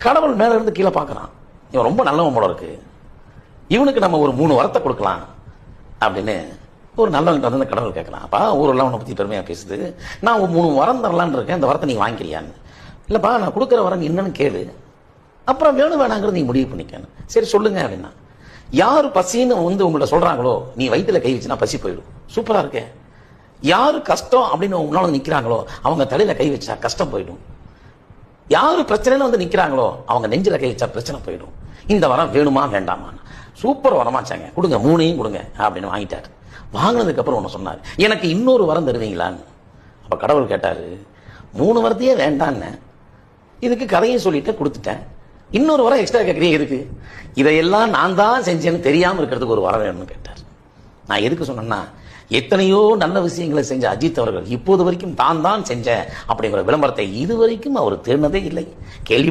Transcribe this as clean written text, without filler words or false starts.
கடவுள் மேல இருந்து கீழே பார்க்கறான். இவன் ரொம்ப நல்லவன் போல இருக்கு, இவனுக்கு நம்ம ஒரு 3 வரத்தை கொடுக்கலாம் அப்படின்னு ஒரு நல்லவங்கிட்ட வந்து கடவுள் கேட்கலாம். அப்பா ஊரெல்லாம் உன்னை பத்தி பெருமையா பேசுது, நான் ஒரு 3 வரம் தரலான்னு இருக்கேன், இந்த வரத்தை நீ வாங்கிக்கிறியான்னு. இல்லப்பா நான் கொடுக்குற வரம் என்னன்னு கேளு, அப்புறம் வேணும் வேணாங்கிறது நீ முடிவு பண்ணிக்கணும். சரி சொல்லுங்க அப்படின்னா, யாரு பசின்னு வந்து உங்கள்ட்ட சொல்றாங்களோ நீ வயிற்றுல கை வச்சுனா பசி போயிடும். சூப்பரா இருக்கே. யாரு கஷ்டம் அப்படின்னு உன்னால நிக்கிறாங்களோ அவங்க தலையில கை வச்சா கஷ்டம் போயிடும். யாரு பிரச்சனைன்னு வந்து நிக்கிறாங்களோ அவங்க நெஞ்சில கை வச்சா பிரச்சனை போயிடும். இந்த வரம் வேணுமா வேண்டாமா? சூப்பர் வரமாச்சாங்க, கொடுங்க 3ஐயும் கொடுங்க அப்படின்னு வாங்கிட்டாரு. வாங்கினதுக்கு அப்புறம் ஒண்ணு சொன்னாரு, எனக்கு இன்னொரு வரம் தருவீங்களான்னு. அப்ப கடவுள் கேட்டாரு, 3 வரத்தையே வேண்டான்னு, இதுக்கு கதையும் சொல்லிட்டு கொடுத்துட்டேன், இன்னொரு வரம் எக்ஸ்ட்ரா கேட்கறீங்க எதுக்கு? இதையெல்லாம் நான் தான் செஞ்சேன்னு தெரியாம இருக்கிறதுக்கு ஒரு வரம் வேணும்னு கேட்டார். நான் எதுக்கு சொன்னேன்னா, எத்தனையோ நல்ல விஷயங்களை செஞ்ச அஜித் அவர்கள் இப்போது வரைக்கும் தான் செஞ்ச அப்படிங்கிற விளம்பரத்தை இதுவரைக்கும் அவர் தேடினதே இல்லை, கேள்வி